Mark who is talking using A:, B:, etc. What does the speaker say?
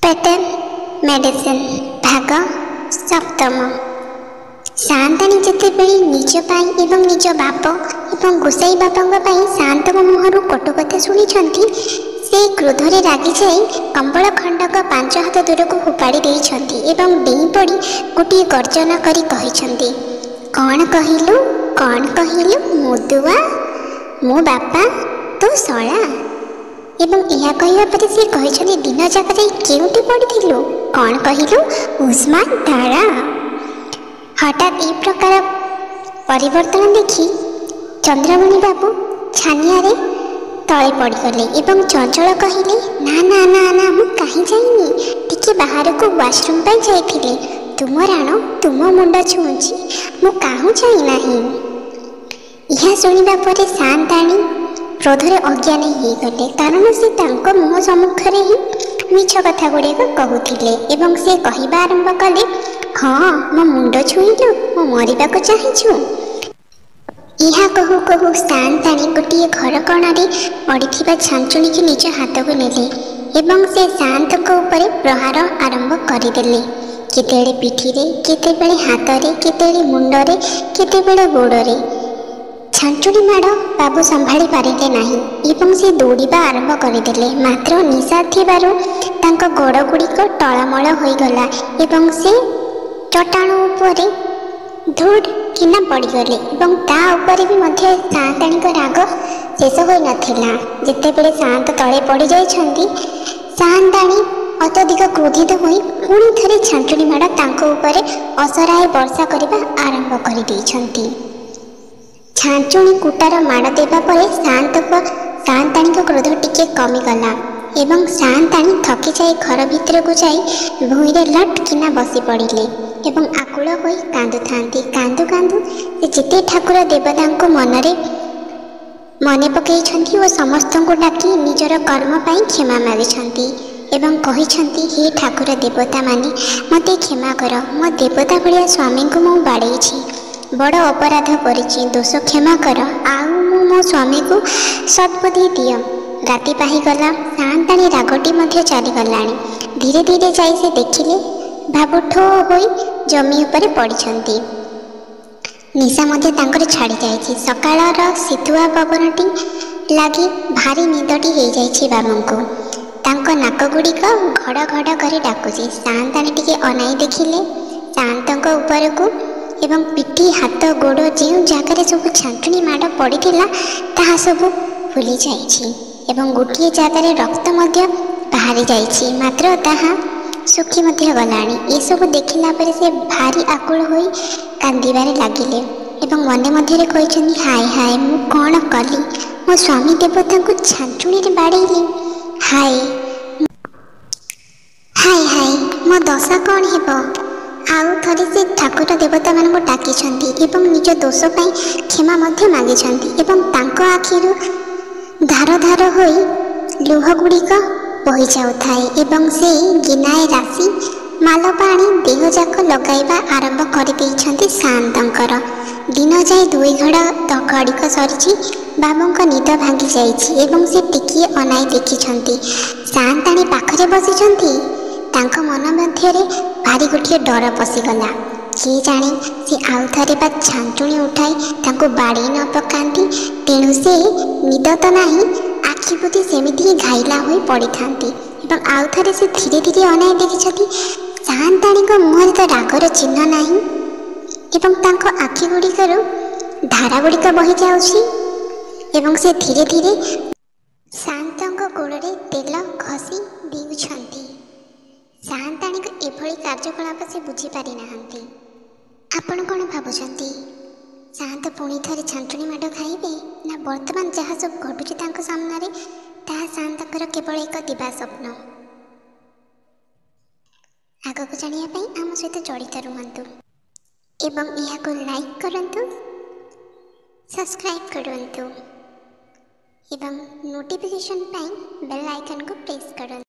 A: Pattern medicine भाग सप्तम। सान्ताणी जेतेबेले निज पाई एवं निज बाप एवं गोसाई बापा शांत मुहर कटुकथा शुणी से क्रोधरे रागी जाई कंबल खंडक 5 हाथ दूर को फोपाड़ी देइछंती एवं डेई पड़ी गोटे गर्जना करी कहिछंती, कौन कहलु मुदुआ मो बापा तो शला। एवं यह कहवा पर से कहिछंती दिन जाक जाई केउटी पड़िथिलु, कौन कहलु उस्मान तारा। हठात ए प्रकार परिवर्तन देखी चंद्रमणि बाबू छानिया तले पड़गले एवं चंचल कहले, ना ना ना ना मु कहीं जाइनी, टिके बाहर को वाशरूम पर जाइथिले। तुम राण तुम मुंड छुंची मु काहू जाई नाही। यह सुनिबा परे सान्ताणी क्रोधरे अज्ञान हो गले, कारण से तांको मुह सम्मुखरे ही मिछ कथा गुड़िक कहूथिले एवं से कहवा आरंभ कले, हाँ मो मुंड छुईलु मो मरिबा को चाहिछु। यह कहू कहू सान्ताणी गोटे घर कणारे पड़िथिबा छांचुणी की निज हाथ को नेले एवं से शांत ऊपर प्रहार आरंभ करदेले। केतेबेले पिठीरे, केतेबेले हाथरे, केतेबेले मुंडरे, केतेबेले गोड़रे। छांचुणी माड़ बाबू संभाली पारिले नाही एवं से दौड़िबा आरंभ करदेले। मात्र निशा थिबारु तांको गोड़ गुड़िक टळमळ होईगला एवं से चट्टाण उपरे धूड़ किना पड़गले एवं ता ऊपर भी मध्य सान्ताणी राग शेष हो नथिला। जेतेबेले शांत तले पड़ जाइछंती सान्ताणी अत्यधिक क्रोधित होई पुणी थरे छांचुणी माड़ तांको ऊपर असराय वर्षा करबा आरंभ कर देइछंती। छांचुणी कुटार माड़ देबा परे सान्ताणी क्रोध टिके कमिगला एवं सान्ताणी थकी जाई घर भितर को जाई भूईरे लट किना बसी पड़िले एवं आकुल होई कांदु थांती। कांदु कांदु से जिते ठाकुर देवता को मने पकईछंती और समस्त को डाकी निजर कर्म पाई क्षमा मागिछंती एवं कहिछंती, हे ठाकुर देवता माने मते क्षमा कर, मो देवता भलिया स्वामी को मु बाड़ेछि, बड़ अपराध करिछि, दोष क्षमा कर, आउ मो स्वामी को सद्बुद्धि दियो। राति पाहीगला, सान्ताणी रागटी मध्य चलीगलाणी। धीरे धीरे जाई से देखिले बाबू ठो होई जमी उपरे पड़िछंती। निशा मध्य तांकर छाड़ी जाइछि। सकाळर शीतुआ पवनटी लागी भारी निदटी हो जाइछि बाबूंको। तांको नाक गुड़िक घड़ घड़ कर डाकुछि। सान्ताणी टिके अनाई देखिले शांतଙ୍କ उपरको एवं पिठी हाथ गोड़ जो जगार सब छांचुणी माड़ पड़िथिला ताहा सब फुली जाइछि एवं गोटे जगार रक्त मध्य बाहरी जाइछि, मात्र ताहा सुखी मध्य गलाणी। ये सब देखिला परे से भारी आकुल होई कांदिबारे लागिले एवं मने मध्य कहिछन्ती, हाय हाय मु कौन कली, मो स्वामी देवता को छांचुणी रे बाड़ेइली, हाय हाय हाय मो दशा कौन हेबो। आउ थरे से ठाकुर देवता मान को डाकिछन्ती एवं निज दोष पाई क्षमा मध्य मागिछन्ती एवं तांको आखिरु धार धार होई लुह गुड़िक बही जाउथाए एवं से गिनाए राशि माल पानी देह जाक लगाइबा आरंभ कर देइछन्ती। शांतंकर दिन जाए 2 घड़ा घड़िक सरिछि। बाबूंक निद भांगी जाइछि एवं से टिकिए अनाई देखिछन्ती शांताणी पाखरे बसिछन्ती। तांको मन मध्यरे भारी गोटे डर पशिगला, किए जाने से आउ थरे बा छांचुणी उठाई तांको बाड़ी न पकांती, तेणु से निद तो नाही, आखि बुद्धि सेमिति ही घाइला होई पड़ी थांती एवं आउ थरे से धीरे धीरे अनाई देखिछन्ती सान्ताणी मुहरे तो रागर चिन्ह नाही एवं तांको आखि गुड़िकरू धारा गुड़िक बही जाउछि एवं से धीरे धीरे शांतଙ୍କ गोड़े तेल घसी देउछन्ती। सान्ताणी को एभली कार्यकलाप से बुझी पारि नाहंती। आपण कौन भावुछन्ती, शांत पुणी थरे छांचुणी माड़ खाइबे ना वर्तमान जहाँ सब घटुछि तांको सामने ताहा शांतकर केवल एक दिवा स्वप्न। आगक जानिया पई आम सहित जड़ित रुहंतु एवं यहाको लाइक करंतु, सब्सक्राइब करंतु एवं नोटिफिकेशन पाई बेल आइकन को प्रेस करंतु।